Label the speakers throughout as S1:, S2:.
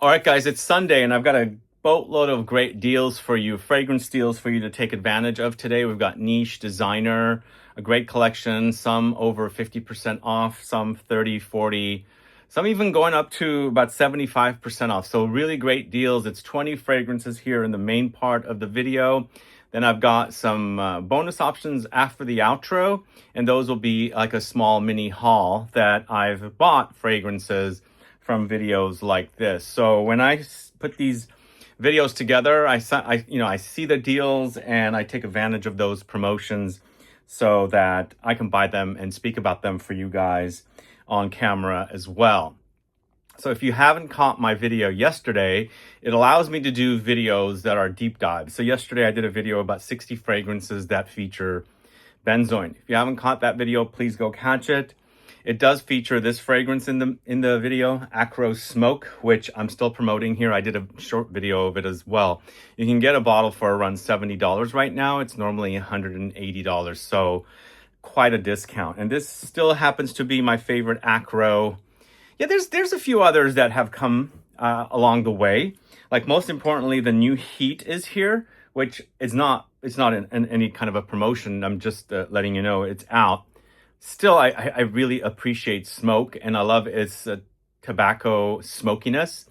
S1: All right, guys, it's Sunday, and I've got a boatload of great deals for you, fragrance deals for you to take advantage of today. We've got niche, designer, a great collection, some over 50% off, some 30, 40, some even going up to about 75% off. So really great deals. It's 20 fragrances here in the main part of the video. Then I've got some bonus options after the outro, and those will be like a small mini haul that I've bought fragrances from videos like this. So when I put these videos together, I see the deals and I take advantage of those promotions so that I can buy them and speak about them for you guys on camera as well. So if you haven't caught my video yesterday, it allows me to do videos that are deep dives. So yesterday I did a video about 60 fragrances that feature benzoin. If you haven't caught that video, please go catch it. It does feature this fragrance in the video, Akro Smoke, which I'm still promoting here. I did a short video of it as well. You can get a bottle for around $70 right now. It's normally $180, so quite a discount. And this still happens to be my favorite Akro. Yeah, there's a few others that have come along the way. Like most importantly, the new Heat is here, which is not in any kind of a promotion. I'm just letting you know it's out. Still, I really appreciate smoke, and I love its tobacco smokiness.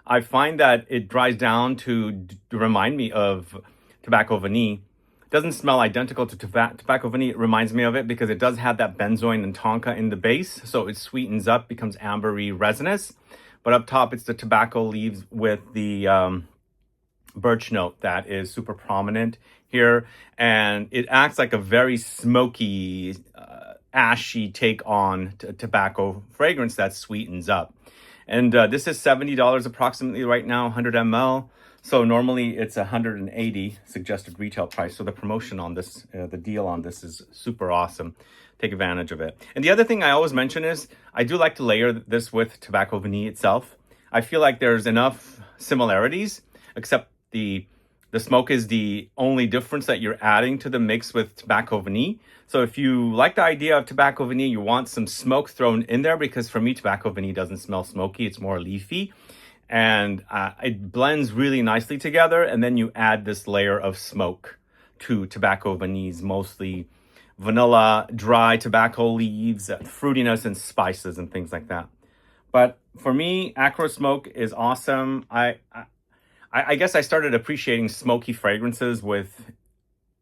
S1: I find that it dries down to remind me of tobacco vanille. It doesn't smell identical to tobacco vanille. It reminds me of it because it does have that benzoin and tonka in the base, so it sweetens up, becomes ambery resinous. But up top, it's the tobacco leaves with the birch note that is super prominent here, and it acts like a very smoky, ashy take on tobacco fragrance that sweetens up. And this is $70 approximately right now, 100 ml. So normally it's $180 suggested retail price. So the promotion on this, the deal on this is super awesome. Take advantage of it. And the other thing I always mention is I do like to layer this with tobacco vanille itself. I feel like there's enough similarities, except the smoke is the only difference that you're adding to the mix with tobacco vanille. So if you like the idea of tobacco vanille, you want some smoke thrown in there, because for me, tobacco vanille doesn't smell smoky. It's more leafy. And it blends really nicely together. And then you add this layer of smoke to tobacco vanille's mostly vanilla, dry tobacco leaves, fruitiness and spices and things like that. But for me, Akro Smoke is awesome. I guess I started appreciating smoky fragrances with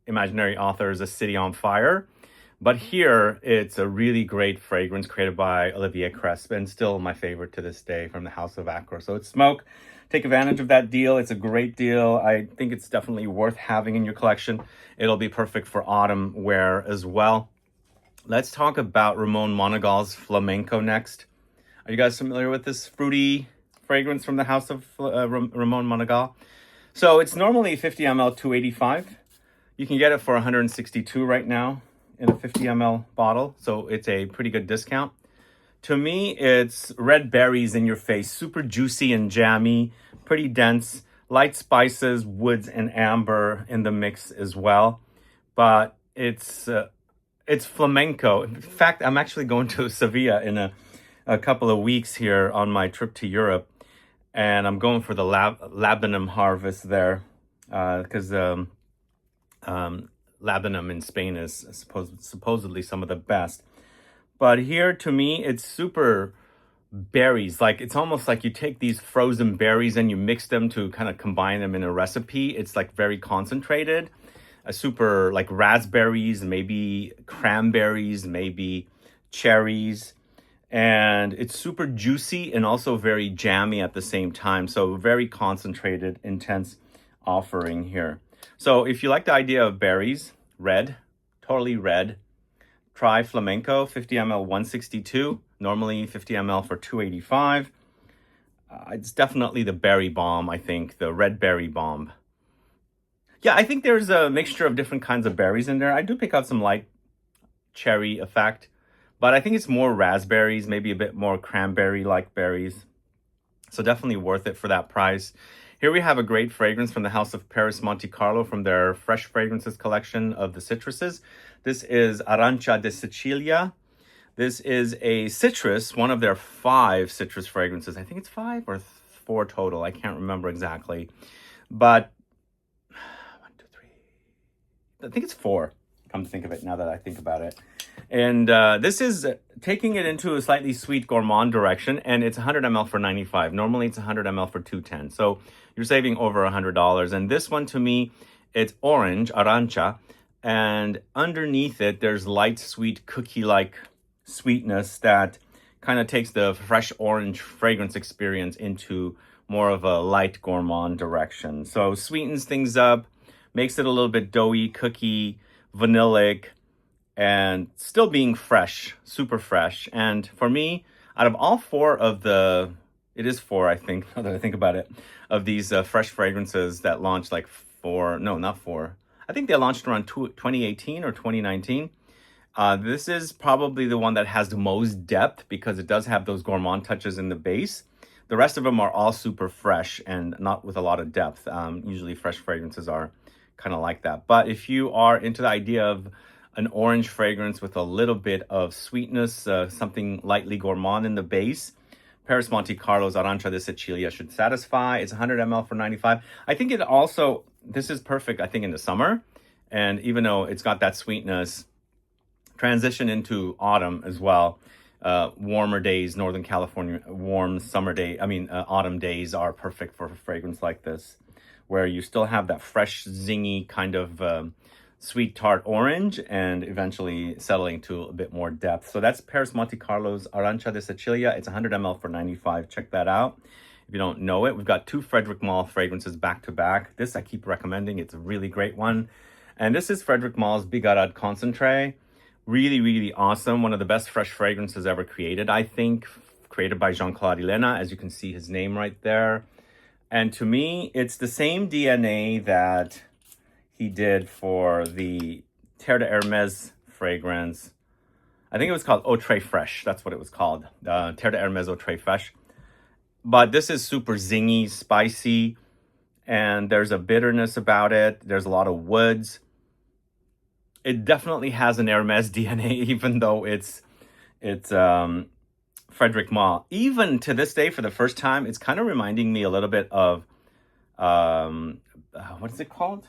S1: Imaginary Authors' A City on Fire. But here, it's a really great fragrance created by Olivier Cresp, and still my favorite to this day from the House of Akro. So it's smoke. Take advantage of that deal. It's a great deal. I think it's definitely worth having in your collection. It'll be perfect for autumn wear as well. Let's talk about Ramon Monegal's Flamenco next. Are you guys familiar with this fruity fragrance from the House of Ramon Monegal? So it's normally 50 ml, $285. You can get it for 162 right now in a 50 ml bottle, so it's a pretty good discount. To me, it's red berries in your face, super juicy and jammy, pretty dense, light spices, woods, and amber in the mix as well. But it's flamenco. In fact, I'm actually going to Sevilla in a couple of weeks here on my trip to Europe, and I'm going for the labdanum harvest there, because labdanum in Spain is supposedly some of the best. But here, to me, it's super berries. Like, it's almost like you take these frozen berries and you mix them to kind of combine them in a recipe. It's like very concentrated, a super like raspberries, maybe cranberries, maybe cherries. And it's super juicy and also very jammy at the same time. So very concentrated, intense offering here. So if you like the idea of berries, red, totally red, try Flamenco, 50 ml, 162. Normally 50 ml for $285. It's definitely the berry bomb, I think, the red berry bomb. Yeah, I think there's a mixture of different kinds of berries in there. I do pick out some light cherry effect, but I think it's more raspberries, maybe a bit more cranberry-like berries. So definitely worth it for that price. Here we have a great fragrance from the House of Paris Monte Carlo from their Fresh Fragrances collection of the citruses. This is Arancia de Sicilia. This is a citrus, one of their 5 citrus fragrances. I think it's 5 or 4 total. I can't remember exactly. But 1, 2, 3. I think it's 4. Come to think of it now that I think about it. And this is taking it into a slightly sweet gourmand direction, and it's 100 ml for $95. Normally it's 100 ml for $210. So you're saving over $100. And this one, to me, it's orange, ARANCIA, and underneath it there's light sweet cookie-like sweetness that kind of takes the fresh orange fragrance experience into more of a light gourmand direction. So sweetens things up, makes it a little bit doughy, cookie, vanillic, and still being fresh, super fresh. And for me, out of all 4 of the, it is 4, I think, now that I think about it, of these fresh fragrances that launched like 4, no, not 4. I think they launched around 2018 or 2019. This is probably the one that has the most depth because it does have those gourmand touches in the base. The rest of them are all super fresh and not with a lot of depth. Usually fresh fragrances are kind of like that. But if you are into the idea of an orange fragrance with a little bit of sweetness, something lightly gourmand in the base, Paris Monte Carlo's ARANCIA de Sicilia should satisfy. It's 100 ml for $95. I think it also, this is perfect, I think, in the summer. And even though it's got that sweetness, transition into autumn as well. Warmer days, Northern California, warm summer day, autumn days are perfect for a fragrance like this, where you still have that fresh, zingy kind of sweet tart orange and eventually settling to a bit more depth. So that's Paris Monte Carlo's ARANCIA de Sicilia. It's 100 ml for $95. Check that out. If you don't know it, we've got 2 Frédéric Malle fragrances back to back. This I keep recommending. It's a really great one. And this is Frédéric Malle's BIGARADE CONCENTREE. Really, really awesome. One of the best fresh fragrances ever created, I think. Created by Jean-Claude Elena, as you can see his name right there. And to me, it's the same DNA that he did for the Terre de Hermès fragrance. I think it was called Eau Très Fraîche. That's what it was called. Terre de Hermès Eau Très Fraîche. But this is super zingy, spicy, and there's a bitterness about it. There's a lot of woods. It definitely has an Hermès DNA, even though it's Frédéric Malle. Even to this day, for the first time, it's kind of reminding me a little bit of, what is it called?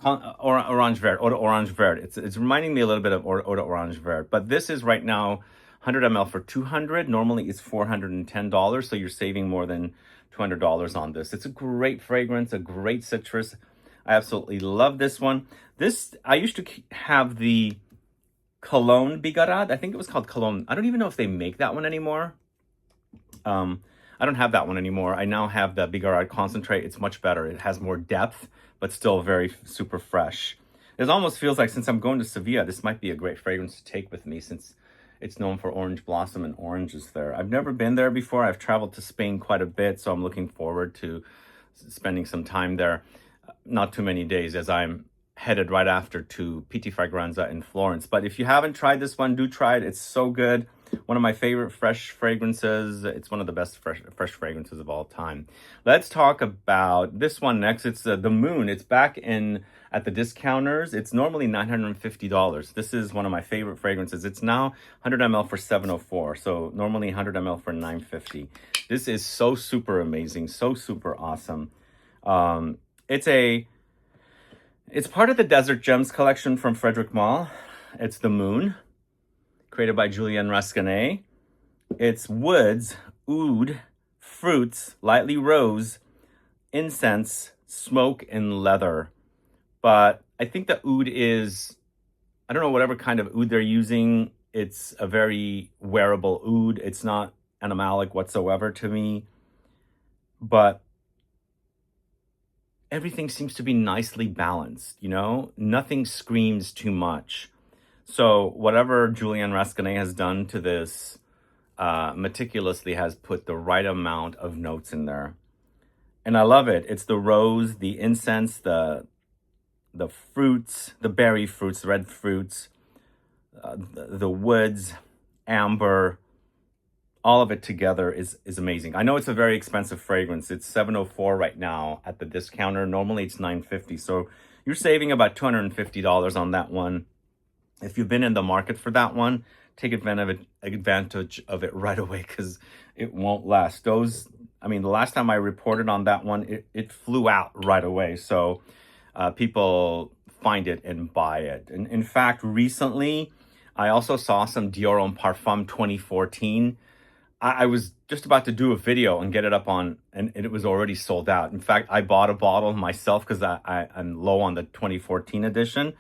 S1: Orange Vert, Eau d'Orange Vert. It's reminding me a little bit of Eau d'Orange Vert. But this is right now 100 ml for $200. Normally it's $410, so you're saving more than $200 on this. It's a great fragrance, a great citrus. I absolutely love this one. This, I used to have the Cologne Bigarade. I think it was called Cologne. I don't even know if they make that one anymore. I don't have that one anymore. I now have the Bigarade Concentrate. It's much better. It has more depth, but still very super fresh. It almost feels like, since I'm going to Sevilla, this might be a great fragrance to take with me, since it's known for orange blossom and oranges there. I've never been there before. I've traveled to Spain quite a bit, so I'm looking forward to spending some time there. Not too many days, as I'm headed right after to Pitti Fragranza in Florence. But if you haven't tried this one, do try it. It's so good. One of my favorite fresh fragrances. It's one of the best fresh fragrances of all time. Let's talk about this one next. It's the Moon. It's back at the discounters. It's normally $950. This is one of my favorite fragrances. It's now 100 ml for $704. So normally 100 ml for $950. This is so super amazing. So super awesome. It's part of the Desert Gems collection from Frédéric Malle. It's the Moon, created by Julien Rascanet. It's woods, oud, fruits, lightly rose, incense, smoke, and leather. But I think the oud is, I don't know, whatever kind of oud they're using. It's a very wearable oud. It's not animalic whatsoever to me. But everything seems to be nicely balanced, you know? Nothing screams too much. So whatever Julien Rascanet has done to this, meticulously has put the right amount of notes in there. And I love it. It's the rose, the incense, the fruits, the berry fruits, the red fruits, the woods, amber. All of it together is amazing. I know it's a very expensive fragrance. It's $704 right now at the discounter. Normally it's $950. So you're saving about $250 on that one. If you've been in the market for that one, take advantage of it right away, because it won't last. Those I mean, the last time I reported on that one, it flew out right away. So people find it and buy it. And in fact, recently, I also saw some Dior Homme Parfum 2014. I was just about to do a video and get it up on, and it was already sold out. In fact, I bought a bottle myself because I'm low on the 2014 edition.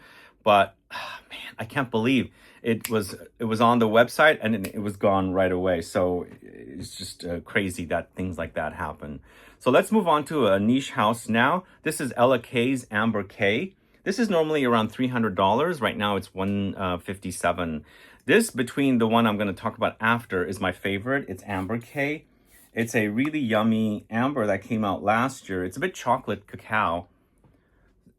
S1: But man, I can't believe it was on the website and it was gone right away. So it's just crazy that things like that happen. So let's move on to a niche house now. This is Ella K's Amber K. This is normally around $300. Right now it's $157. This, between the one I'm going to talk about after, is my favorite. It's Amber K. It's a really yummy amber that came out last year. It's a bit chocolate cacao.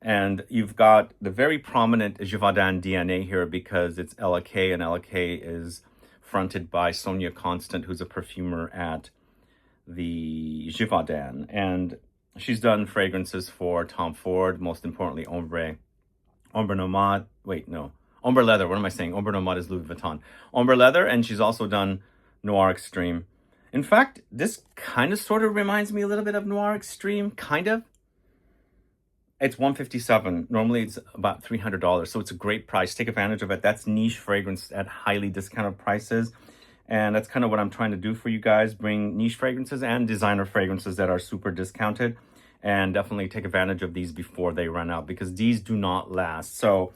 S1: And you've got the very prominent Givaudan DNA here because it's Ella K, and Ella K is fronted by Sonia Constant, who's a perfumer at the Givaudan. And she's done fragrances for Tom Ford, most importantly, Ombre Nomade. Wait, no. Ombre Leather, what am I saying? Ombre Nomade is Louis Vuitton. Ombre Leather, and she's also done Noir Extreme. In fact, this kind of sort of reminds me a little bit of Noir Extreme, kind of. It's $157. Normally it's about $300, so it's a great price. Take advantage of it. That's niche fragrance at highly discounted prices. And that's kind of what I'm trying to do for you guys. Bring niche fragrances and designer fragrances that are super discounted. And definitely take advantage of these before they run out, because these do not last. So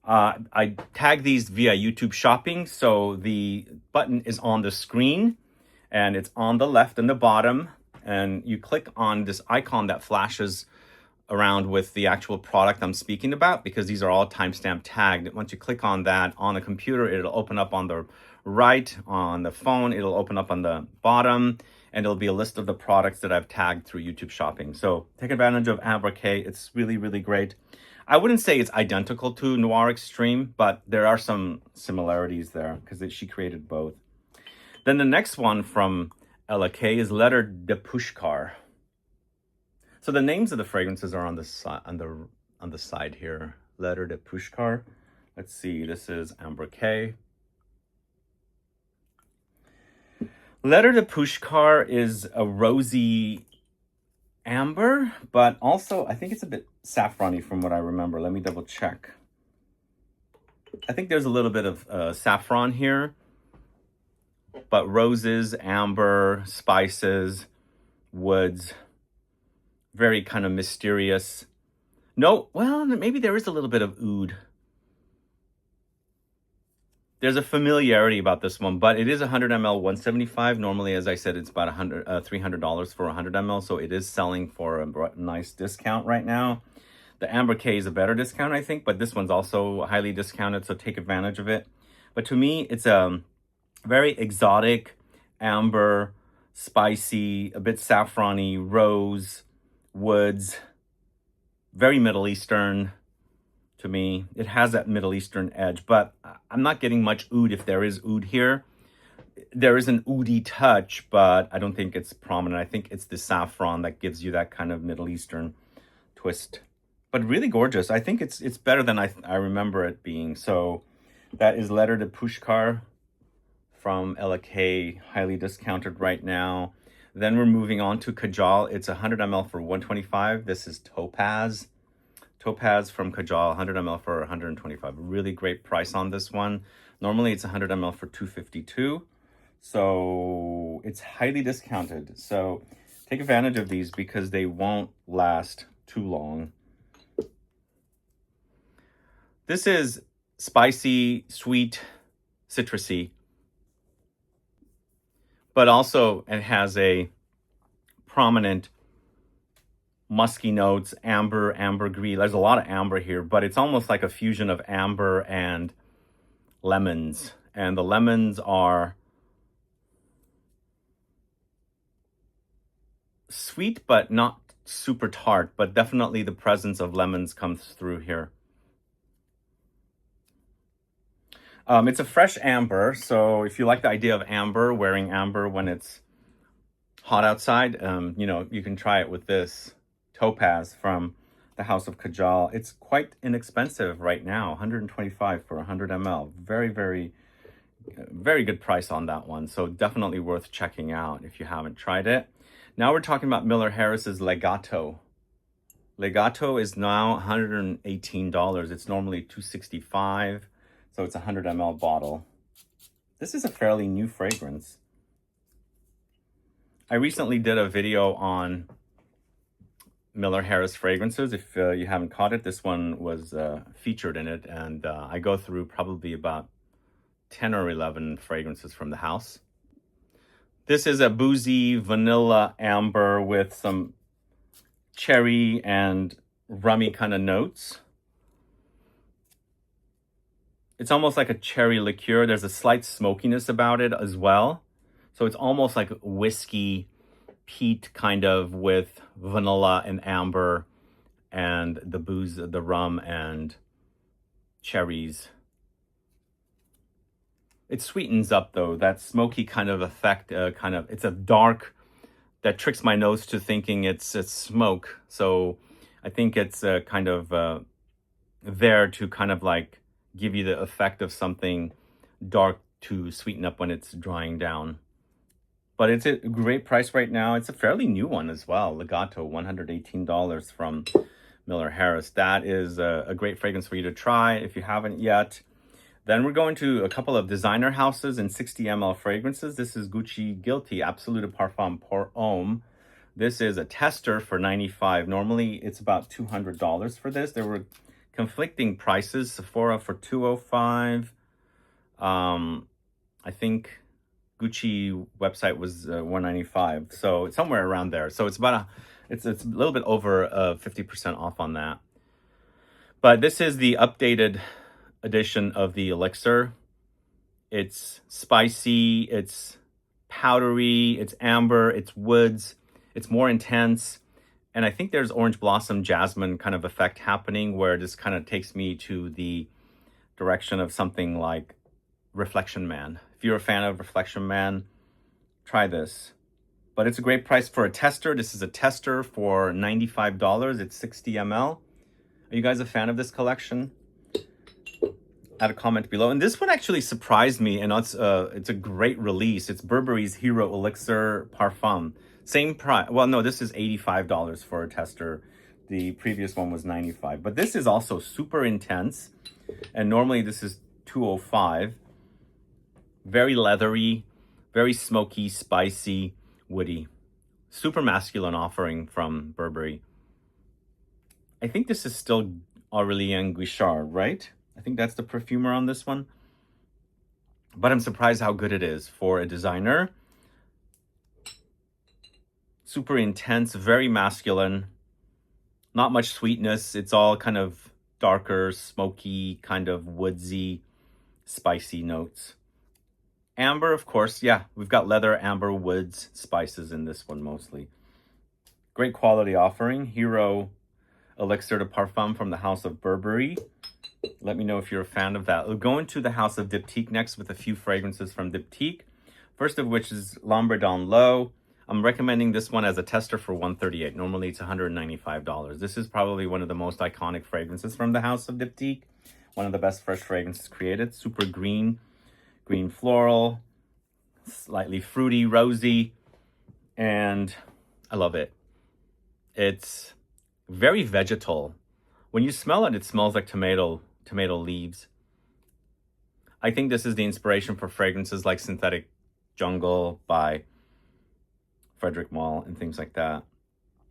S1: I tag these via YouTube Shopping. So the button is on the screen and it's on the left and the bottom. And you click on this icon that flashes around with the actual product I'm speaking about, because these are all timestamp tagged. Once you click on that on the computer, it'll open up on the right. On the phone, it'll open up on the bottom, and it'll be a list of the products that I've tagged through YouTube Shopping. So take advantage of Amber K. It's really, really great. I wouldn't say it's identical to Noir Extreme, but there are some similarities there because she created both. Then the next one from Ella K is Lettre de PUSHKAR. So the names of the fragrances are on the side, on the side here. Lettre de PUSHKAR. Let's see. This is Amber K. Lettre de PUSHKAR is a rosy amber, but also I think it's a bit saffrony from what I remember. Let me double check. I think there's a little bit of saffron here, but roses, amber, spices, woods. Very kind of mysterious. No, well, maybe there is a little bit of oud. There's a familiarity about this one, but it is 100 ml, $175. Normally, as I said, it's about $300 for 100 ml, so it is selling for a nice discount right now. The Amber K is a better discount, I think, but this one's also highly discounted, so take advantage of it. But to me, it's a very exotic, amber, spicy, a bit saffrony, rose, woods, very Middle Eastern to me. It has that Middle Eastern edge, but I'm not getting much oud if there is oud here. There is an oudy touch, but I don't think it's prominent. I think it's the saffron that gives you that kind of Middle Eastern twist. But really gorgeous. I think it's better than I remember it being. So that is Lettre de PUSHKAR from Ella K, highly discounted right now. Then we're moving on to Kajal. It's 100 ml for $125. This is Topaz. Topaz from Kajal, 100 ml for $125. Really great price on this one. Normally it's 100 ml for $252. So it's highly discounted. So take advantage of these because they won't last too long. This is spicy, sweet, citrusy. But also it has a prominent musky notes, amber, ambergris. There's a lot of amber here, but it's almost like a fusion of amber and lemons. And the lemons are sweet, but not super tart, but definitely the presence of lemons comes through here. It's a fresh amber, so if you like the idea of amber, wearing amber when it's hot outside, you know, you can try it with this Topaz from the House of Kajal. It's quite inexpensive right now, $125 for 100 ml. Very, very, very good price on that one. So definitely worth checking out if you haven't tried it. Now we're talking about Miller Harris's Legato. Legato is now $118. It's normally $265, so it's a 100 ml bottle. This is a fairly new fragrance. I recently did a video on Miller Harris fragrances. If you haven't caught it, this one was featured in it, and I go through probably about 10 or 11 fragrances from the house. This is a boozy vanilla amber with some cherry and rummy kind of notes. It's almost like a cherry liqueur. There's a slight smokiness about it as well. So it's almost like whiskey peat kind of with vanilla and amber and the booze, the rum and cherries. It sweetens up though, that smoky kind of effect, it's a dark, that tricks my nose to thinking it's smoke. So I think it's kind of there to kind of like give you the effect of something dark to sweeten up when it's drying down. But it's a great price right now. It's a fairly new one as well. Legato, $118 from Miller Harris. That is a great fragrance for you to try if you haven't yet. Then we're going to a couple of designer houses and 60 ml fragrances. This is Gucci Guilty Absolute Parfum Pour Homme. This is a tester for $95. Normally it's about $200 for this. There were conflicting prices. Sephora for $205. I think Gucci website was $195. So somewhere around there. So it's about it's a little bit over 50% off on that. But this is the updated edition of the Elixir. It's spicy, it's powdery, it's amber, it's woods, it's more intense. And I think there's orange blossom jasmine kind of effect happening where this kind of takes me to the direction of something like Reflection Man. If you're a fan of Reflection Man, try this. But it's a great price for a tester. This is a tester for $95. It's 60 ml. Are you guys a fan of this collection? Add a comment below. And this one actually surprised me, and it's a great release. It's Burberry's Hero Elixir Parfum. Same price. Well, no, this is $85 for a tester. The previous one was $95. But this is also super intense. And normally this is $205. Very leathery, very smoky, spicy, woody. Super masculine offering from Burberry. I think this is still Aurélien Guichard, right? I think that's the perfumer on this one. But I'm surprised how good it is for a designer. Super intense, very masculine. Not much sweetness. It's all kind of darker, smoky, kind of woodsy, spicy notes. Amber, of course, yeah. We've got leather, amber, woods, spices in this one mostly. Great quality offering. Hero Elixir de Parfum from the House of Burberry. Let me know if you're a fan of that. We'll go into the House of Diptyque next with a few fragrances from Diptyque. First of which is L'Ombre dans l'Eau. I'm recommending this one as a tester for $138. Normally it's $195. This is probably one of the most iconic fragrances from the House of Diptyque. One of the best fresh fragrances created. Super green, green floral, slightly fruity, rosy, and I love it. It's very vegetal. When you smell it, it smells like tomato leaves. I think this is the inspiration for fragrances like Synthetic Jungle by Frédéric Malle and things like that.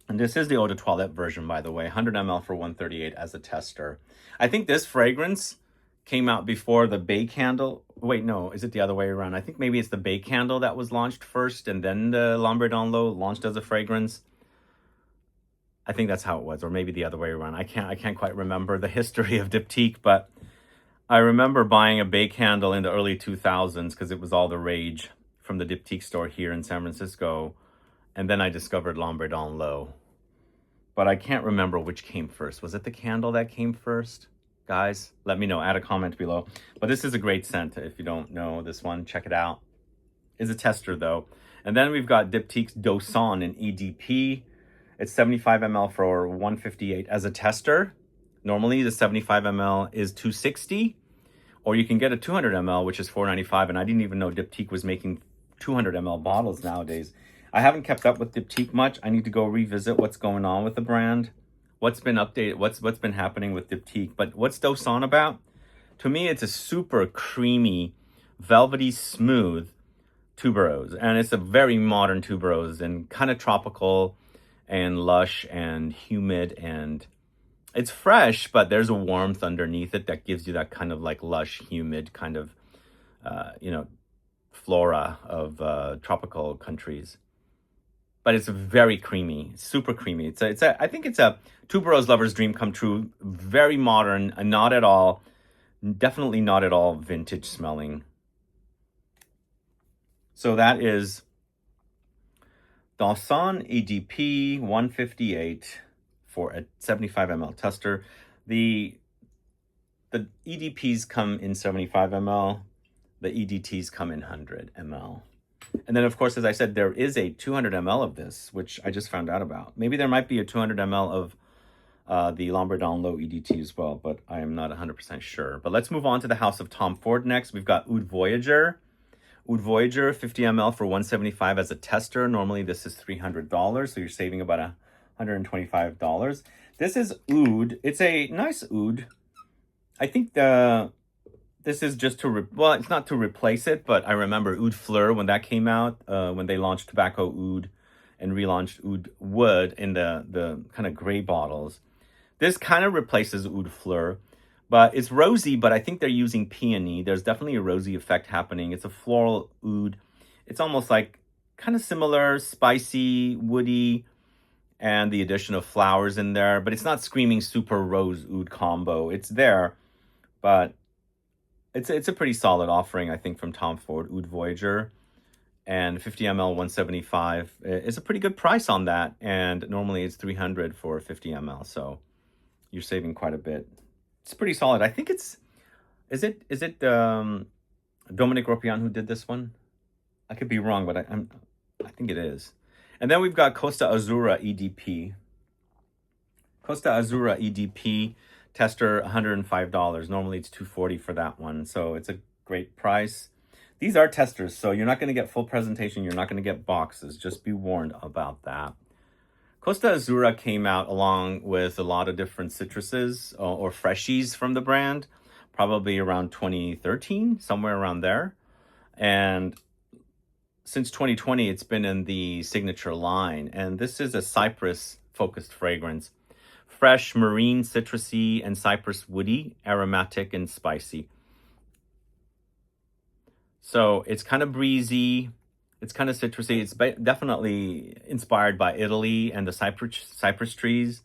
S1: And this is the Eau de Toilette version, by the way, 100 ml for $138 as a tester. I think this fragrance came out before the Bay Candle. Wait, no, is it the other way around? I think maybe it's the Bay Candle that was launched first, and then the L'Ombre dans l'Eau launched as a fragrance. I think that's how it was, or maybe the other way around. I can't quite remember the history of Diptyque, but I remember buying a Bay Candle in the early 2000s because it was all the rage from the Diptyque store here in San Francisco. And then I discovered L'Ombre dans l'Eau. But I can't remember which came first. Was it the candle that came first? Guys, let me know. Add a comment below. But this is a great scent. If you don't know this one, check it out. It's a tester, though. And then we've got Diptyque's Dosan in EDP. It's 75 ml for $158 as a tester. Normally, the 75 ml is $260. Or you can get a 200 ml, which is $495. And I didn't even know Diptyque was making 200 ml bottles nowadays. I haven't kept up with Diptyque much. I need to go revisit what's going on with the brand. What's been updated, what's been happening with Diptyque. But what's Dosan about? To me, it's a super creamy, velvety, smooth tuberose. And it's a very modern tuberose and kind of tropical and lush and humid, and it's fresh, but there's a warmth underneath it that gives you that kind of like lush, humid kind of, you know, flora of tropical countries. But it's very creamy, super creamy. I think it's a tuberose lover's dream come true. Very modern, not at all, definitely not at all vintage smelling. So that is Dosan EDP 158 for a 75 ml tester. The EDPs come in 75 ml. The EDTs come in 100 ml. And then, of course, as I said, there is a 200 ml of this, which I just found out about. Maybe there might be a 200 ml of the Lombardon Low EDT as well, but I am not 100% sure. But let's move on to the House of Tom Ford next. We've got Oud Voyager. Oud Voyager, 50 ml for $175 as a tester. Normally, this is $300, so you're saving about $125. This is Oud. It's a nice Oud. I think this is just to, well, it's not to replace it, but I remember Oud Fleur when that came out, when they launched Tobacco Oud and relaunched Oud Wood in the kind of gray bottles. This kind of replaces Oud Fleur, but it's rosy, but I think they're using peony. There's definitely a rosy effect happening. It's a floral oud. It's almost like kind of similar, spicy, woody, and the addition of flowers in there, but it's not screaming super rose oud combo. It's there, but it's a pretty solid offering, I think, from Tom Ford Oud Voyager. And 50 ml 175 is a pretty good price on that, and normally it's $300 for 50 ml, so you're saving quite a bit. It's pretty solid. I think is it Dominic Ropian who did this one? I could be wrong, but I think it is. And then we've got Costa Azzurra EDP. Costa Azzurra EDP tester, $105. Normally it's $240 for that one, so it's a great price. These are testers, so you're not going to get full presentation. You're not going to get boxes. Just be warned about that. Costa Azzurra came out along with a lot of different citruses or freshies from the brand, probably around 2013, somewhere around there. And since 2020, it's been in the signature line. And this is a cypress-focused fragrance. Fresh, marine, citrusy, and cypress woody, aromatic, and spicy. So it's kind of breezy. It's kind of citrusy. It's definitely inspired by Italy and the cypress trees.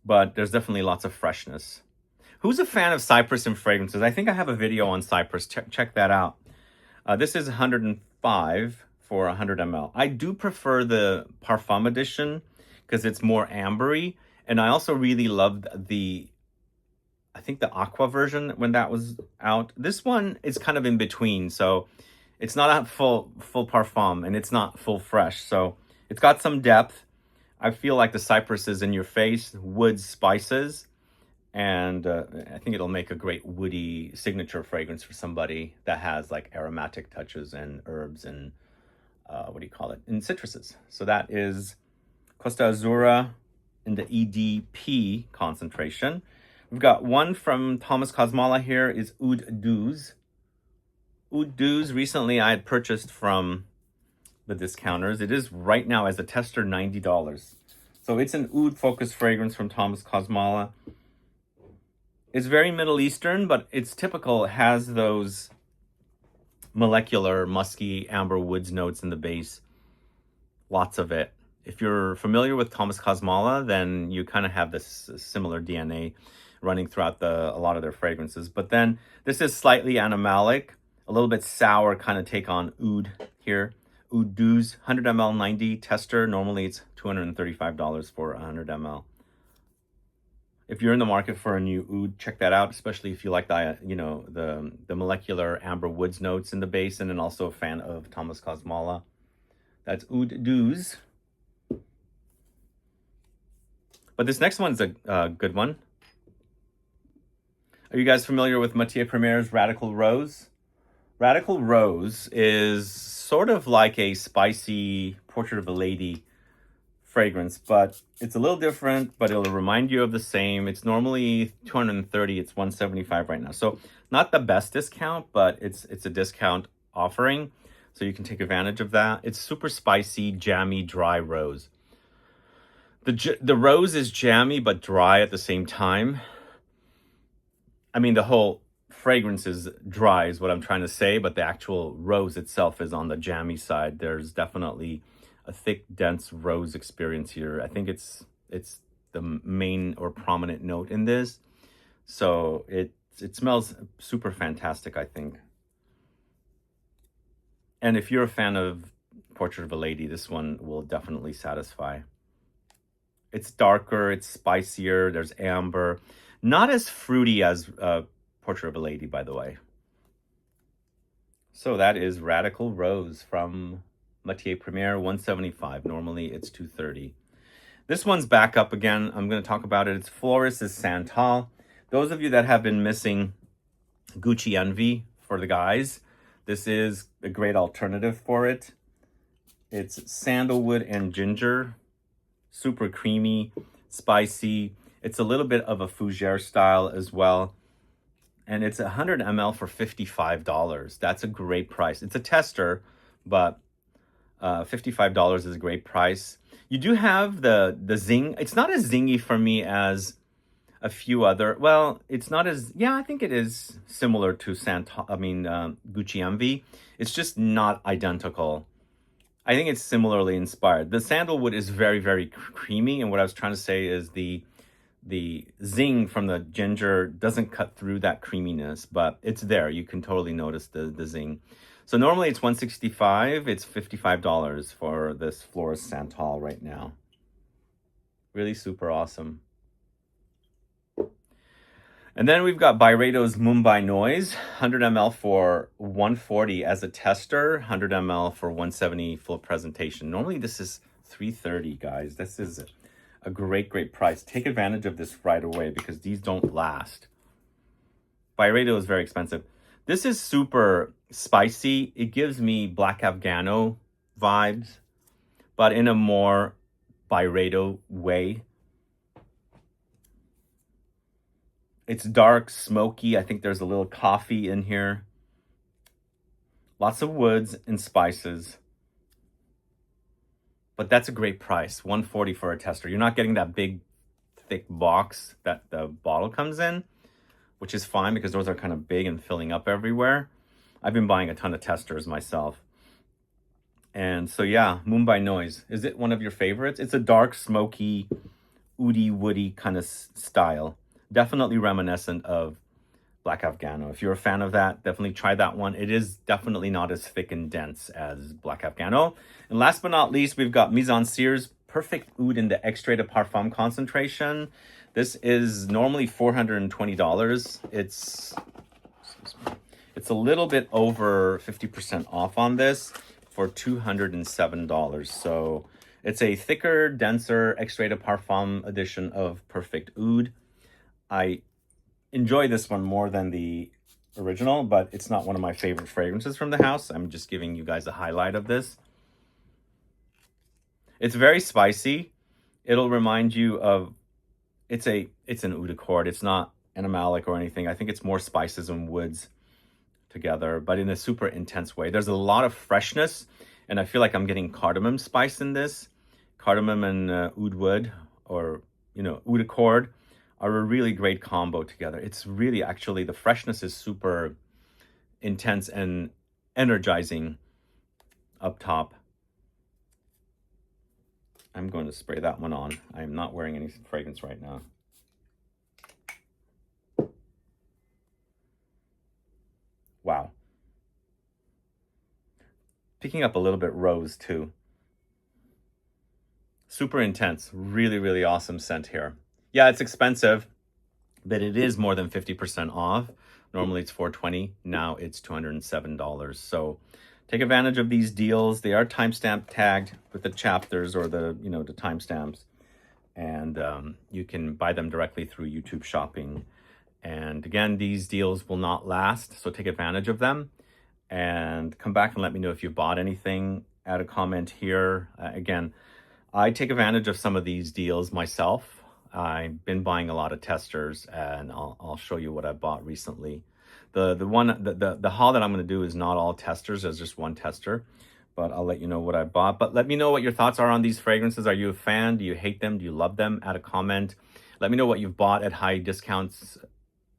S1: But there's definitely lots of freshness. Who's a fan of cypress and fragrances? I think I have a video on cypress. Check that out. This is 105 for 100 ml. I do prefer the Parfum edition because it's more ambery. And I also really loved I think the Aqua version when that was out. This one is kind of in between. So it's not a full Parfum and it's not full fresh. So it's got some depth. I feel like the cypress is in your face, wood, spices. And I think it'll make a great woody signature fragrance for somebody that has like aromatic touches and herbs and and citruses. So that is Costa Azzurra in the EDP concentration. We've got one from Thomas Kosmala here is Oud Douze. Oud Douze, recently I had purchased from the discounters. It is right now as a tester $90. So it's an oud focused fragrance from Thomas Kosmala. It's very Middle Eastern, but it's typical. It has those molecular, musky, amber woods notes in the base. Lots of it. If you're familiar with Thomas Kosmala, then you kind of have this similar DNA running throughout a lot of their fragrances. But then this is slightly animalic, a little bit sour kind of take on oud here. Oud Douze, 100 ml 90 tester. Normally it's $235 for 100 ml. If you're in the market for a new oud, check that out, especially if you like the molecular amber woods notes in the base, and then also a fan of Thomas Kosmala. That's Oud Douze. But this next one's a good one. Are you guys familiar with Matiere Premier's Radical Rose? Radical Rose is sort of like a spicy Portrait of a Lady fragrance, but it's a little different, but it'll remind you of the same. It's normally 230, it's 175 right now. So not the best discount, but it's a discount offering. So you can take advantage of that. It's super spicy, jammy, dry rose. The rose is jammy but dry at the same time. I mean, the whole fragrance is dry is what I'm trying to say, but the actual rose itself is on the jammy side. There's definitely a thick, dense rose experience here. I think it's the main or prominent note in this. So it smells super fantastic, I think. And if you're a fan of Portrait of a Lady, this one will definitely satisfy. It's darker, it's spicier, there's amber. Not as fruity as Portrait of a Lady, by the way. So that is Radical Rose from Matiere Premiere, 175. Normally it's 230. This one's back up again. I'm going to talk about it. It's Floris is Santal. Those of you that have been missing Gucci Envy for the guys, this is a great alternative for it. It's sandalwood and ginger. Super creamy, spicy. It's a little bit of a fougere style as well. And it's 100 ml for $55. That's a great price. It's a tester, but $55 is a great price. You do have the zing. It's not as zingy for me as a few other. Well, it's not as, yeah, I think it is similar to Gucci Envy. It's just not identical. I think it's similarly inspired. The sandalwood is very, very creamy, and what I was trying to say is the zing from the ginger doesn't cut through that creaminess, but it's there. You can totally notice the zing. So normally it's $165. It's $55 for this Floris Santal right now. Really super awesome. And then we've got Byredo's Mumbai Noise, 100 ml for $140 as a tester, 100 ml for $170 full presentation. Normally this is $330, guys. This is a great, great price. Take advantage of this right away because these don't last. Byredo is very expensive. This is super spicy. It gives me Black Afghano vibes, but in a more Byredo way. It's dark, smoky. I think there's a little coffee in here. Lots of woods and spices. But that's a great price, $140 for a tester. You're not getting that big, thick box that the bottle comes in, which is fine because those are kind of big and filling up everywhere. I've been buying a ton of testers myself. And so yeah, Mumbai Noise. Is it one of your favorites? It's a dark, smoky, oody, woody kind of style. Definitely reminiscent of Black Afghano. If you're a fan of that, definitely try that one. It is definitely not as thick and dense as Black Afghano. And last but not least, we've got Mizensir's Perfect Oud in the Extrait de Parfum concentration. This is normally $420. It's a little bit over 50% off on this for $207. So it's a thicker, denser Extrait de Parfum edition of Perfect Oud. I enjoy this one more than the original, but it's not one of my favorite fragrances from the house. I'm just giving you guys a highlight of this. It's very spicy. It'll remind you of, it's an oud accord. It's not animalic or anything. I think it's more spices and woods together, but in a super intense way. There's a lot of freshness, and I feel like I'm getting cardamom spice in this. Cardamom and oud wood, or, oud accord, are a really great combo together. It's really, actually, the freshness is super intense and energizing up top. I'm going to spray that one on. I'm not wearing any fragrance right now. Wow. Picking up a little bit rose too. Super intense. Really, really awesome scent here. Yeah, it's expensive, but it is more than 50% off. Normally it's $420. Now it's $207. So take advantage of these deals. They are timestamp tagged with the chapters or the timestamps. And you can buy them directly through YouTube shopping. And again, these deals will not last, so take advantage of them. and come back and let me know if you bought anything. Add a comment here. Again, I take advantage of some of these deals myself. I've been buying a lot of testers, and I'll show you what I bought recently. The haul that I'm going to do is not all testers. There's just one tester, but I'll let you know what I bought. But let me know what your thoughts are on these fragrances. Are you a fan? Do you hate them? Do you love them? Add a comment. Let me know what you've bought at high discounts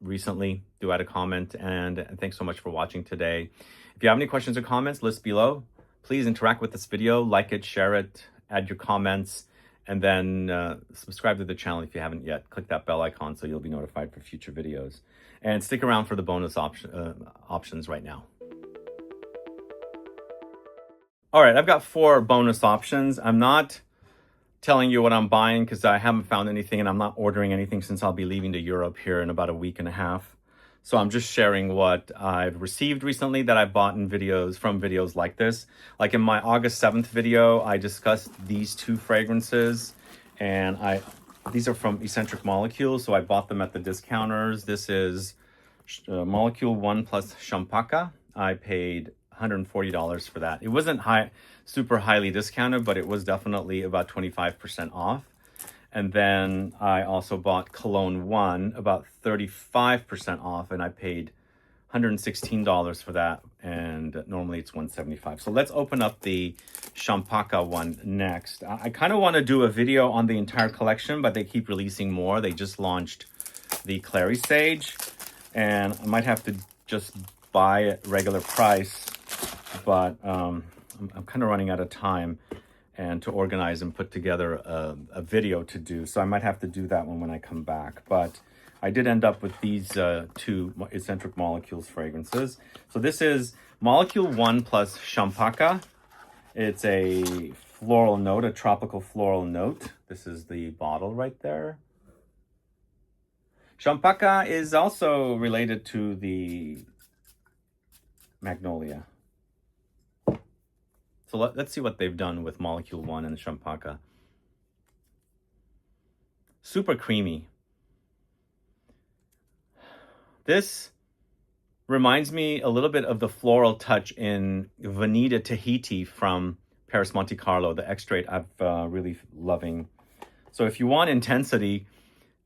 S1: recently. Do add a comment, and thanks so much for watching today. If you have any questions or comments, list below. Please interact with this video, like it, share it, add your comments, and then subscribe to the channel if you haven't yet. Click that bell icon so you'll be notified for future videos. And stick around for the bonus options right now. All right, I've got 4 bonus options. I'm not telling you what I'm buying because I haven't found anything, and I'm not ordering anything since I'll be leaving to Europe here in about a week and a half. So I'm just sharing what I've received recently that I bought in videos, from videos like this. Like in my August 7th video, I discussed these 2 fragrances, and these are from Eccentric Molecules, so I bought them at the discounters. This is Molecule 1 plus Champaka. I paid $140 for that. It wasn't super highly discounted, but it was definitely about 25% off. And then I also bought Cologne 1 about 35% off, and I paid $116 for that, and normally it's $175. So let's open up the Champaka one next. I kind of want to do a video on the entire collection, but they keep releasing more. They just launched the Clary Sage, and I might have to just buy it regular price, but I'm kind of running out of time and to organize and put together a video to do. So I might have to do that one when I come back. But I did end up with these 2 Eccentric Molecules fragrances. So this is Molecule 1 plus Champaka. It's a floral note, a tropical floral note. This is the bottle right there. Champaka is also related to the Magnolia. So let's see what they've done with Molecule 1 and Champaka. Super creamy. This reminds me a little bit of the floral touch in Vanita Tahiti from Paris Monte Carlo, the extrait I've really loving. So if you want intensity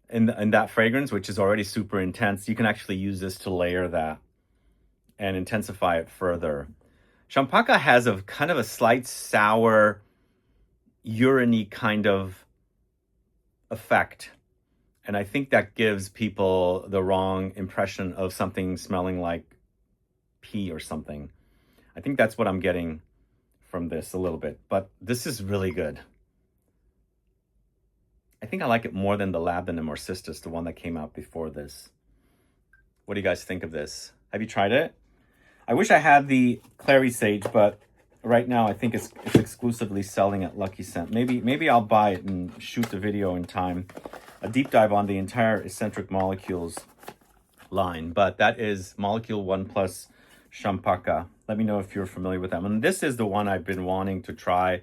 S1: in that fragrance, which is already super intense, you can actually use this to layer that and intensify it further. Champaka has a kind of a slight sour, urine-y kind of effect. And I think that gives people the wrong impression of something smelling like pee or something. I think that's what I'm getting from this a little bit. But this is really good. I think I like it more than the Labdanum or Cistus, the one that came out before this. What do you guys think of this? Have you tried it? I wish I had the Clary Sage, but right now I think it's exclusively selling at Lucky Scent. Maybe I'll buy it and shoot the video in time. A deep dive on the entire Eccentric Molecules line. But that is Molecule 1 plus Champaka. Let me know if you're familiar with them. And this is the one I've been wanting to try.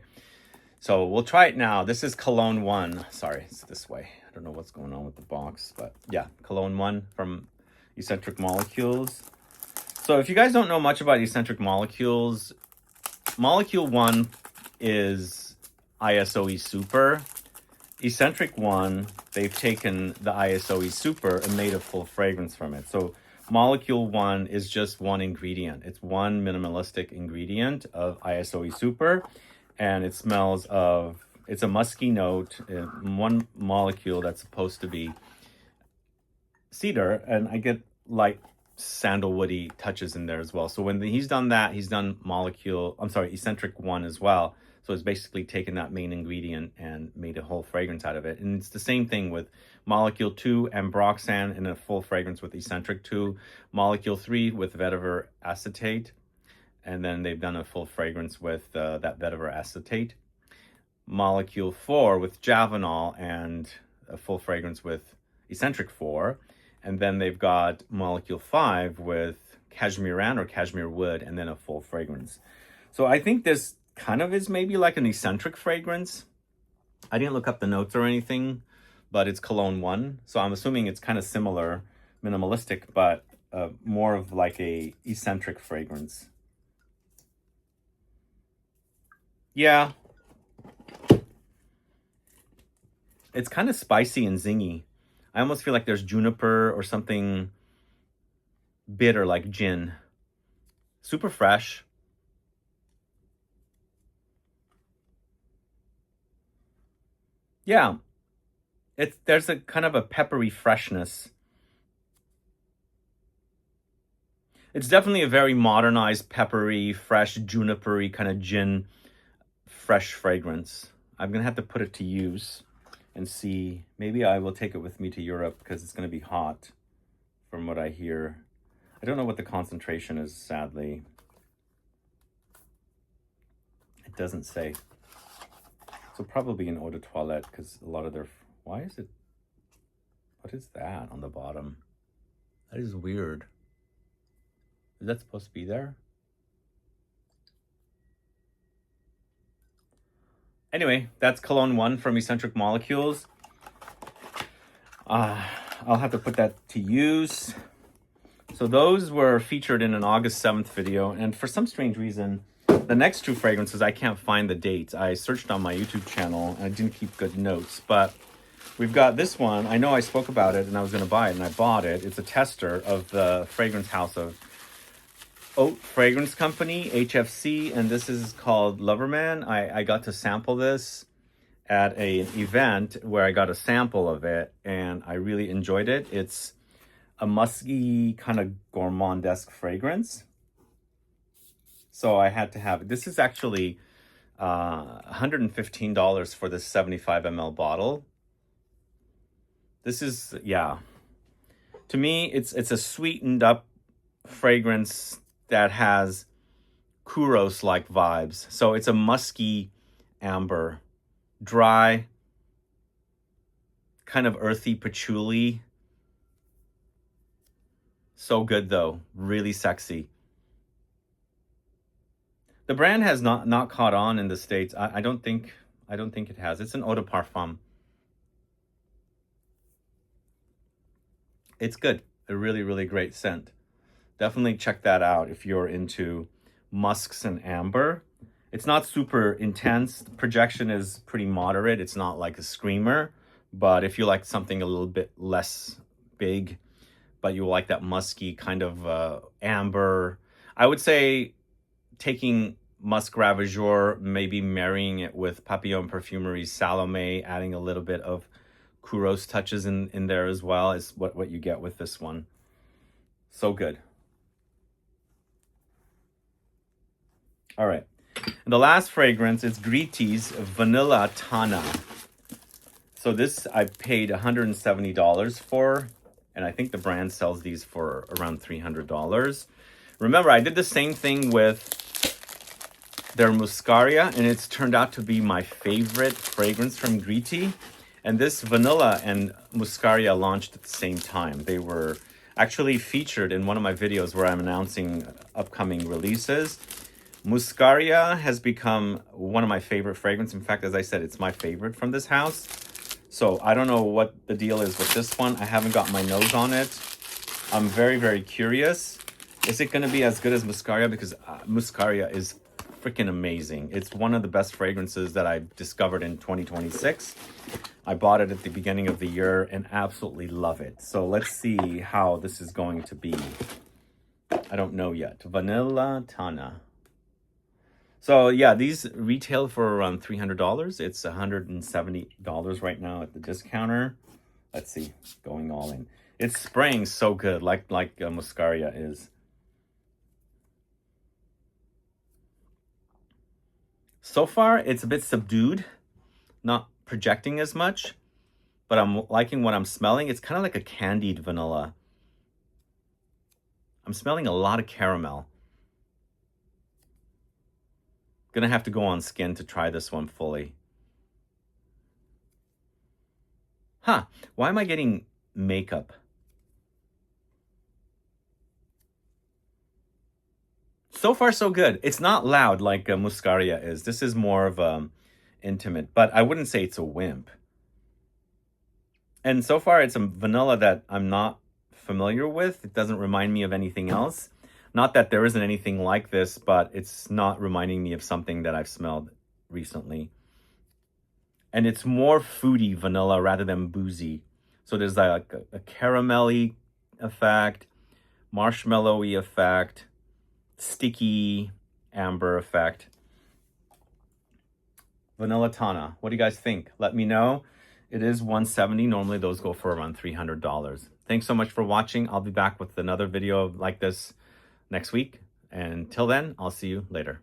S1: So we'll try it now. This is Cologne 1. Sorry, it's this way. I don't know what's going on with the box. But yeah, Cologne 1 from Eccentric Molecules. So if you guys don't know much about Eccentric Molecules, Molecule 1 is ISOE Super. Eccentric 1, they've taken the ISOE Super and made a full fragrance from it. So Molecule 1 is just one ingredient. It's one minimalistic ingredient of ISOE Super, and it smells of, it's a musky note, one molecule that's supposed to be cedar, and I get light sandalwoody touches in there as well. So when he's done that, he's done Eccentric 1 as well. So it's basically taken that main ingredient and made a whole fragrance out of it. And it's the same thing with Molecule 2 and Ambroxan in a full fragrance with Eccentric 2, Molecule 3 with vetiver acetate, and then they've done a full fragrance with that vetiver acetate. Molecule 4 with Javanol and a full fragrance with Eccentric 4. And then they've got Molecule 5 with Cashmeran or Cashmere Wood, and then a full fragrance. So I think this kind of is maybe like an eccentric fragrance. I didn't look up the notes or anything, but it's Cologne 1. So I'm assuming it's kind of similar, minimalistic, but more of like a eccentric fragrance. Yeah. It's kind of spicy and zingy. I almost feel like there's juniper or something bitter like gin. Super fresh. Yeah. There's a kind of a peppery freshness. It's definitely a very modernized, peppery, fresh, junipery kind of gin, fresh fragrance. I'm gonna have to put it to use and see. Maybe I will take it with me to Europe because it's gonna be hot, from what I hear. I don't know what the concentration is, sadly. It doesn't say. So probably an eau de toilette because a lot of their... Why is it... What is that on the bottom? That is weird. Is that supposed to be there? Anyway, that's Cologne 1 from Eccentric Molecules. I'll have to put that to use. So those were featured in an August 7th video. And for some strange reason, the next two fragrances, I can't find the dates. I searched on my YouTube channel and I didn't keep good notes. But we've got this one. I know I spoke about it and I was going to buy it and I bought it. It's a tester of the fragrance house of Oat Fragrance Company, HFC, and this is called Loverman. I got to sample this at an event where I got a sample of it, and I really enjoyed it. It's a musky, kind of gourmandesque fragrance. So I had to have it. This is actually $115 for this 75 ml bottle. This is, yeah. To me, it's a sweetened up fragrance that has churros-like vibes. So it's a musky amber, dry, kind of earthy patchouli. So good though, really sexy. The brand has not caught on in the States. I don't think it has. It's an eau de parfum. It's good. A really, really great scent. Definitely check that out if you're into musks and amber. It's not super intense. The projection is pretty moderate. It's not like a screamer, but if you like something a little bit less big, but you like that musky kind of amber, I would say taking Musk Ravageur, maybe marrying it with Papillon Perfumery's Salome, adding a little bit of churros touches in there as well is what you get with this one. So good. All right, and the last fragrance is Griti's Vanilla Tana. So this I paid $170 for, and I think the brand sells these for around $300. Remember, I did the same thing with their Muscaria, and it's turned out to be my favorite fragrance from Griti. And this Vanilla and Muscaria launched at the same time. They were actually featured in one of my videos where I'm announcing upcoming releases. Muscaria has become one of my favorite fragrances. In fact, as I said, it's my favorite from this house. So I don't know what the deal is with this one. I haven't got my nose on it. I'm very, very curious. Is it going to be as good as Muscaria? Because Muscaria is freaking amazing. It's one of the best fragrances that I discovered in 2026. I bought it at the beginning of the year and absolutely love it. So let's see how this is going to be. I don't know yet. Vanilla Tana. So yeah, these retail for around $300. It's $170 right now at the discounter. Let's see, going all in. It's spraying so good, like Muscaria is. So far, it's a bit subdued, not projecting as much, but I'm liking what I'm smelling. It's kind of like a candied vanilla. I'm smelling a lot of caramel. Gonna have to go on skin to try this one fully. Huh, why am I getting makeup? So far, so good. It's not loud like Muscaria is. This is more of intimate, but I wouldn't say it's a wimp. And so far, it's a vanilla that I'm not familiar with. It doesn't remind me of anything else. Not that there isn't anything like this, but it's not reminding me of something that I've smelled recently. And it's more foodie vanilla rather than boozy. So there's like a caramelly effect, marshmallowy effect, sticky amber effect. Vanilla Tana. What do you guys think? Let me know. It is $170. Normally those go for around $300. Thanks so much for watching. I'll be back with another video like this next week. And till then, I'll see you later.